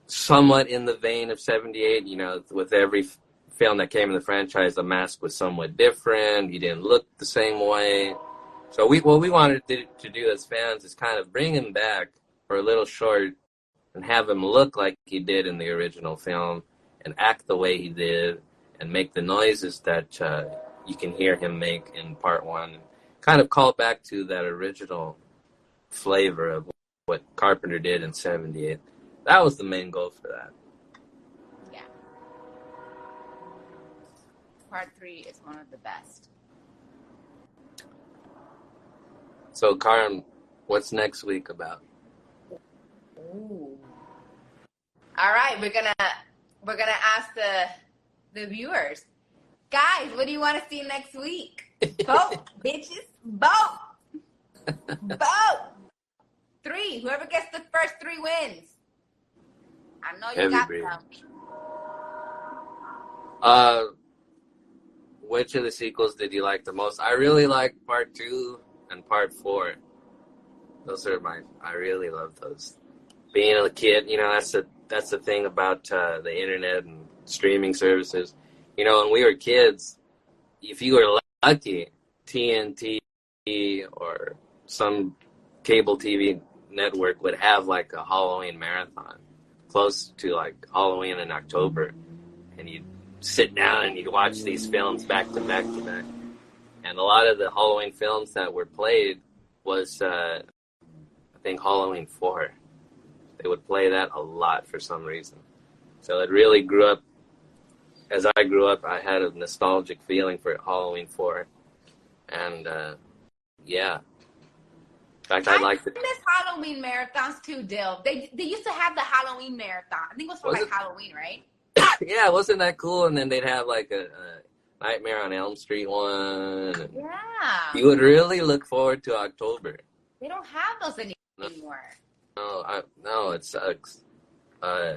somewhat in the vein of 78. With every film that came in the franchise, the mask was somewhat different. He didn't look the same way. So what we wanted to do as fans is kind of bring him back for a little short and have him look like he did in the original film and act the way he did and make the noises that you can hear him make in part one. Kind of call back to that original flavor of what Carpenter did in 78. That was the main goal for that. Yeah. Part 3 is one of the best. So, Karim, what's next week about? Ooh. All right, we're gonna ask the viewers, guys, what do you want to see next week? Vote, bitches, vote, vote. 3. Whoever gets the first 3 wins. I know you got some. Which of the sequels did you like the most? I really like part 2 and part 4. Those are I really love those. Being a kid, that's the thing about the internet and streaming services. When we were kids, if you were lucky, TNT or some cable TV network would have like a Halloween marathon close to like Halloween in October, and you'd sit down and you'd watch these films back to back to back. And a lot of the Halloween films that were played was, I think, Halloween 4. They would play that a lot for some reason. So it really grew up. As I grew up, I had a nostalgic feeling for Halloween 4. And, yeah. In fact, I liked it. I miss Halloween marathons too, Dill. They used to have the Halloween marathon. I think it was for Halloween, right? Yeah, wasn't that cool? And then they'd have like a Nightmare on Elm Street one. Yeah. You would really look forward to October. They don't have those anymore. No, it sucks. Oh,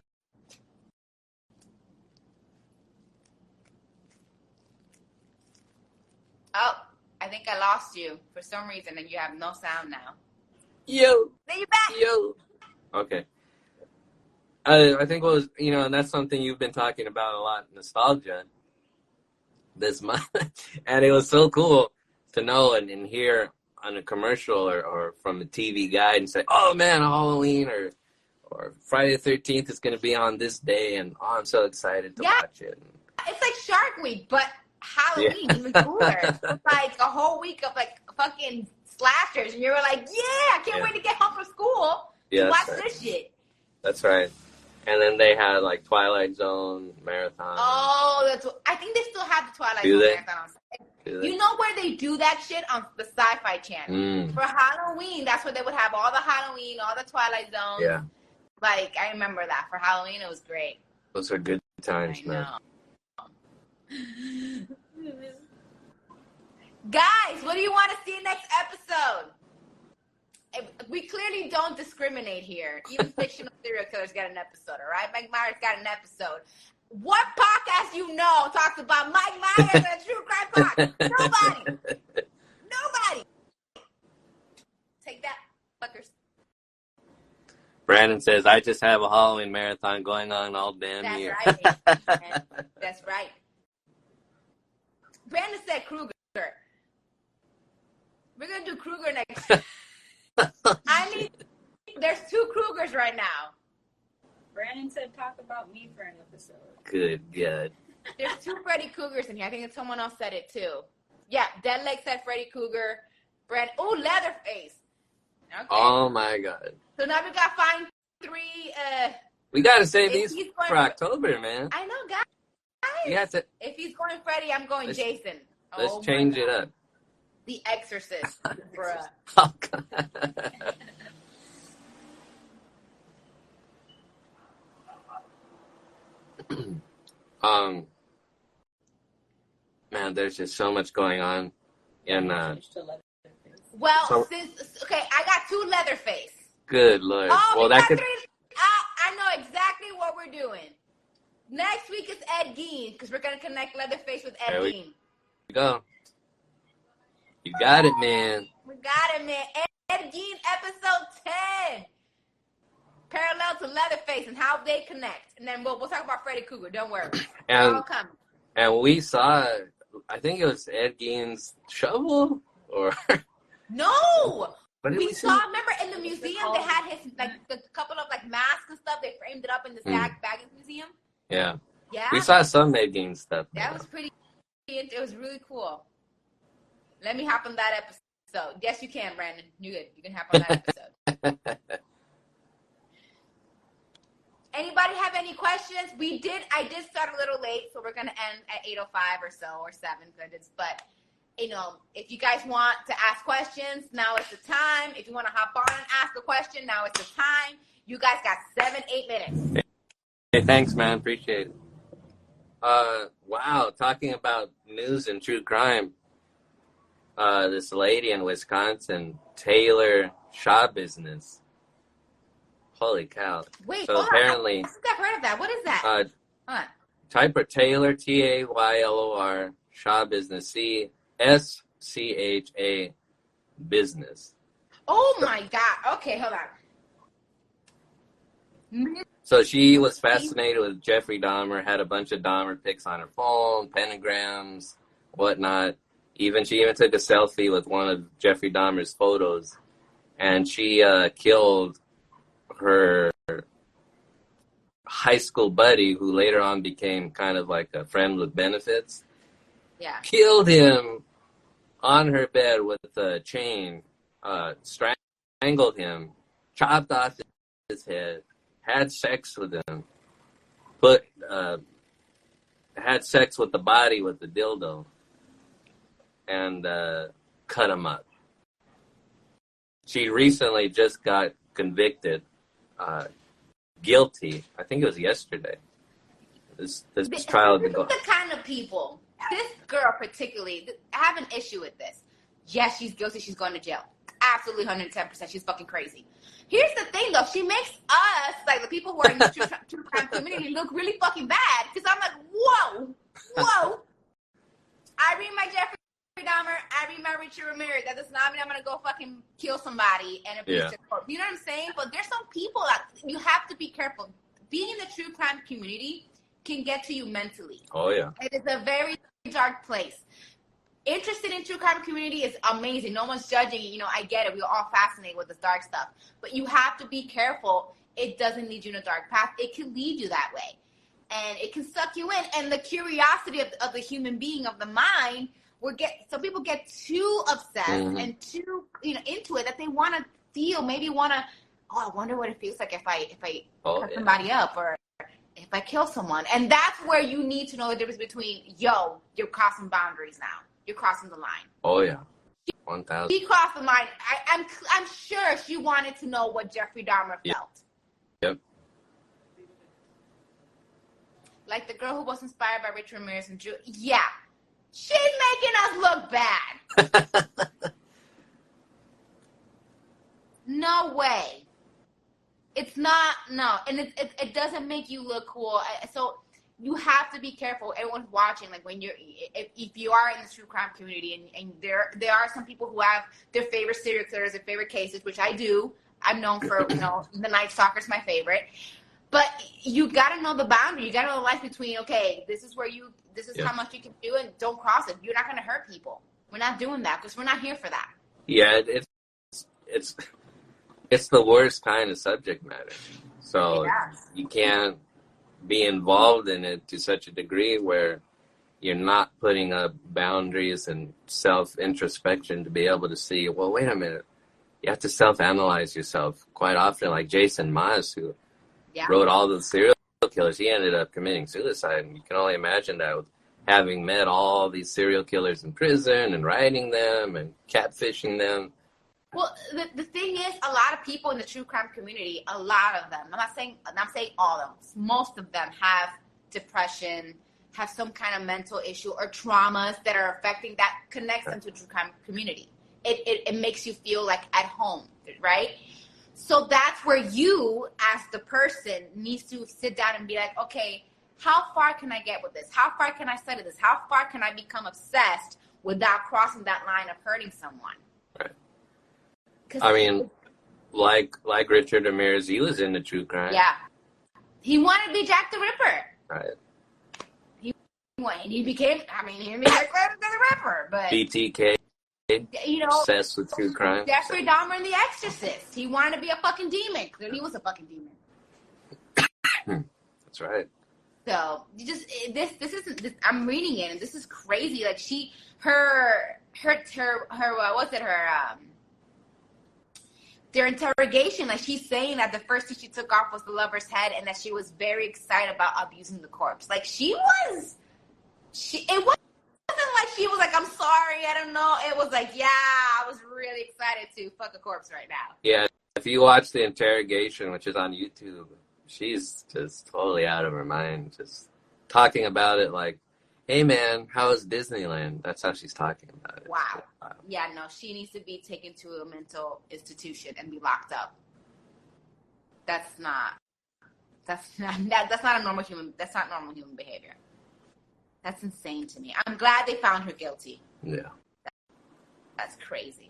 I think I lost you for some reason, and you have no sound now. Yo. There you back. Yo. Okay. I think it was, and that's something you've been talking about a lot, nostalgia, this month. And it was so cool to know and hear on a commercial or from a TV guide and say, oh, man, Halloween or Friday the 13th is going to be on this day, and I'm so excited to watch it. It's like Shark Week, but Halloween, even cooler. It's like a whole week of like fucking slashers, and you were like, yeah, I can't wait to get home from school to watch this shit. That's right. And then they had like Twilight Zone marathon. Oh, I think they still have the Twilight Zone marathon. You know where they do that shit? On the Sci-Fi Channel. For Halloween, that's where they would have all the Halloween, all the Twilight Zones. Yeah. Like, I remember that. For Halloween, it was great. Those are good times, man. Guys, what do you want to see next episode? we clearly don't discriminate here. Even fictional serial killers get an episode, all right? Mike Myers got an episode. What podcast you know talks about Mike Myers and a true crime podcast? Nobody. Nobody. Take that, fuckers. Brandon says, I just have a Halloween marathon going on all damn year. That's right. That's right. Brandon said Kruger. We're going to do Kruger next year. There's 2 Krugers right now. Brandon said talk about me for an episode. Good. There's 2 Freddy Cougars in here. I think someone else said it too. Yeah, Deadleg said Freddy Cougar. Oh, Leatherface. Okay. Oh my God. So now we got to find 3. We got to save these for October, man. I know, guys. Yeah, if he's going Freddy, I'm going Jason. Let's change it up. The Exorcist, bruh. Oh, God. Man, there's just so much going on in well, I got 2 Leatherface. Good Lord. Oh, well, that could 3. I know exactly what we're doing. Next week is Ed Gein, because we're gonna connect Leatherface with Ed Gein. Go. You got it, man. We got it, man. Ed Gein, episode 10. Parallel to Leatherface and how they connect. And then we'll talk about Freddy Krueger. Don't worry. And we saw, I think it was Ed Gein's shovel, or... No! We saw, remember in the museum, they had his, a couple of, masks and stuff. They framed it up in the Zach Baggins Museum. Yeah. Yeah? We saw some Ed Gein stuff. That was it was really cool. Let me hop on that episode. Yes, you can, Brandon. You good. You can hop on that episode. Anybody have any questions? I did start a little late, so we're going to end at 8:05 or so, or 7. But, if you guys want to ask questions, now is the time. If you want to hop on and ask a question, now is the time. You guys got 7-8 minutes. Hey, thanks, man. Appreciate it. Wow, talking about news and true crime. This lady in Wisconsin, Taylor Shaw Business. Holy cow. Wait, so apparently, I think I've heard of that. What is that? Type of Taylor, Taylor, Shaw Business, CSCHA Business. Oh my God. Okay, hold on. So she was fascinated with Jeffrey Dahmer, had a bunch of Dahmer pics on her phone, pentagrams, whatnot. She even took a selfie with one of Jeffrey Dahmer's photos. And she killed her high school buddy, who later on became kind of like a friend with benefits. Yeah. Killed him on her bed with a chain, strangled him, chopped off his head, had sex with him, had sex with the body with the dildo, and cut him up. She recently just got convicted, guilty. I think it was yesterday. This trial had been going. The kind of people, this girl particularly, I have an issue with this. Yes, she's guilty. She's going to jail. Absolutely 110%. She's fucking crazy. Here's the thing, though. She makes us, the people who are in the true crime community, look really fucking bad. Because I'm like, whoa. I read my Jeffrey Dahmer. I read my Richard Ramirez. That does not mean I'm going to go fucking kill somebody and abuse their corpse. You know what I'm saying? But there's some people that you have to be careful. Being in the true crime community can get to you mentally. Oh, yeah. It is a very dark place. Interested in true crime community is amazing. No one's judging you. I get it. We're all fascinated with this dark stuff. But you have to be careful. It doesn't lead you in a dark path. It can lead you that way. And it can suck you in. And the curiosity of the human being, of the mind, some people get too obsessed and too into it that they want to feel, maybe want to, I wonder what it feels like if I cut somebody up or if I kill someone. And that's where you need to know the difference between, you're crossing boundaries now. You're crossing the line. Oh, yeah. 1,000. She crossed the line. I'm sure she wanted to know what Jeffrey Dahmer felt. Yep. Like the girl who was inspired by Richard Ramirez and Drew. Yeah. She's making us look bad. No no, and it doesn't make you look cool. So you have to be careful. Everyone's watching. Like when if you are in the true crime community, and there are some people who have their favorite serial killers, their favorite cases, which I do. I'm known for, the Night Stalker's my favorite. But you got to know the boundary. You got to know the line between, okay, this is how much you can do, and don't cross it. You're not going to hurt people. We're not doing that because we're not here for that. Yeah, it's the worst kind of subject matter. So you can't be involved in it to such a degree where you're not putting up boundaries and self-introspection to be able to see, well, wait a minute. You have to self-analyze yourself quite often, like Jason Maas, who wrote all the serial killers. He ended up committing suicide, and you can only imagine that with having met all these serial killers in prison and writing them and catfishing them. Well, the thing is, a lot of people in the true crime community, a lot of them, I'm saying all of them, most of them have depression, have some kind of mental issue or traumas that are affecting, that connects them to the true crime community. It makes you feel like at home, right? So that's where you, as the person, needs to sit down and be like, okay, how far can I get with this? How far can I study this? How far can I become obsessed without crossing that line of hurting someone? Right. I mean, like Richard Ramirez, he was into true crime. Yeah. He wanted to be Jack the Ripper. Right. He became Jack the Ripper. But BTK, obsessed with true crime. Jeffrey Dahmer in The Exorcist. He wanted to be a fucking demon. Clearly he was a fucking demon. That's right. So, this isn't, I'm reading it, and this is crazy. Like, her their interrogation, like, she's saying that the first thing she took off was the lover's head, and that she was very excited about abusing the corpse. Like, it wasn't like she was like, I'm sorry, I don't know. It was like, yeah, I was really excited to fuck a corpse right now. Yeah, if you watch the interrogation, which is on YouTube, she's just totally out of her mind, just talking about it like, hey, man, how was Disneyland? That's how she's talking about it. Wow. Yeah, no, she needs to be taken to a mental institution and be locked up. That's not normal human behavior. That's insane to me. I'm glad they found her guilty. Yeah. That's crazy.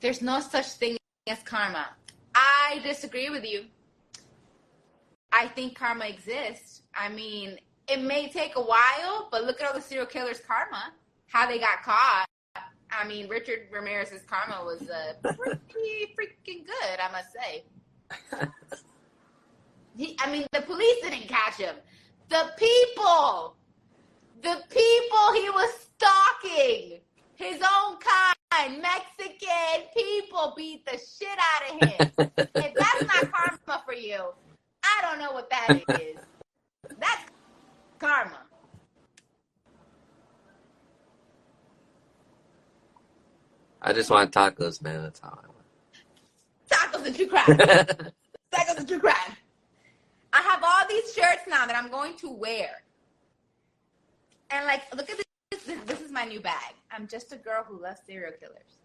There's no such thing as karma. I disagree with you. I think karma exists. I mean, it may take a while, but look at all the serial killers' karma, how they got caught. I mean, Richard Ramirez's karma was pretty freaking good, I must say. The police didn't catch him. The people he was stalking, his own kind, Mexican people beat the shit out of him. If that's not karma for you, I don't know what that is. That's karma. I just want tacos, man. That's all I want. Tacos and true crime. Tacos and true crime. I have all these shirts now that I'm going to wear. And like, look at this. This is my new bag. I'm just a girl who loves serial killers.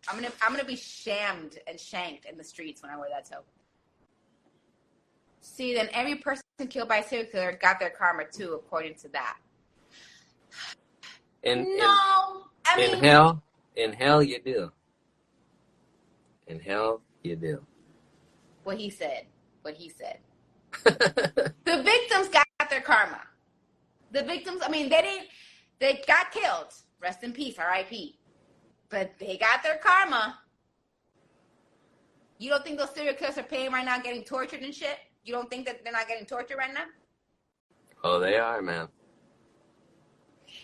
I'm gonna be shammed and shanked in the streets when I wear that tote. See, then every person killed by a serial killer got their karma too, according to that. In hell, you do. In hell, you do. What he said. The victims got their karma. The victims, they got killed. Rest in peace, R.I.P. But they got their karma. You don't think those serial killers are paying right now getting tortured and shit? You don't think that they're not getting tortured right now? Oh, they are, man.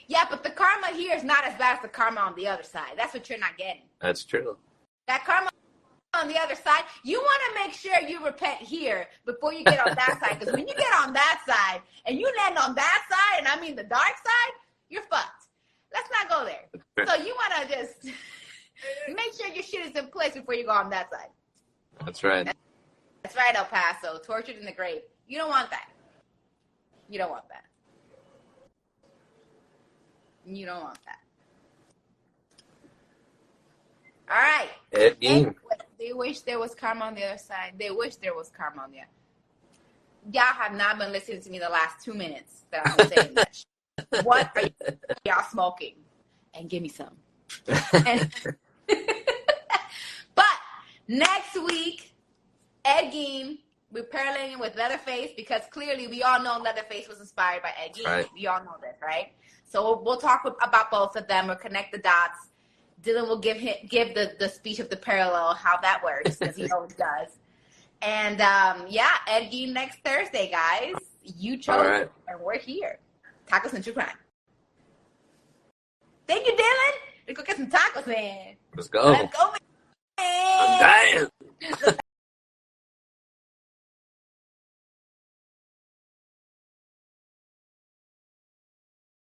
Yeah, but the karma here is not as bad as the karma on the other side. That's what you're not getting. That's true. That karma on the other side, you want to make sure you repent here before you get on that side. Because when you get on that side and you land on that side, and I mean the dark side, you're fucked. Let's not go there. So you want to just make sure your shit is in place before you go on that side. That's right. That's right, El Paso. Tortured in the grave. You don't want that. You don't want that. You don't want that. All right. Ed Gein. They wish there was karma on the other side. They wish there was karma on the other. Y'all have not been listening to me the last 2 minutes that I've been saying that shit. What are y'all smoking? And give me some. And but next week, Ed Gein, we're paralleling with Leatherface because clearly we all know Leatherface was inspired by Ed Gein. Right. We all know this, right? So we'll talk about both of them or connect the dots. Dillon will give the speech of the parallel, how that works, because he always does. And, Ed Gein next Thursday, guys. You chose it, and we're here. Tacos and True Crime. Thank you, Dillon. Let's go get some tacos, man. Let's go. Let's go, man. I'm dying.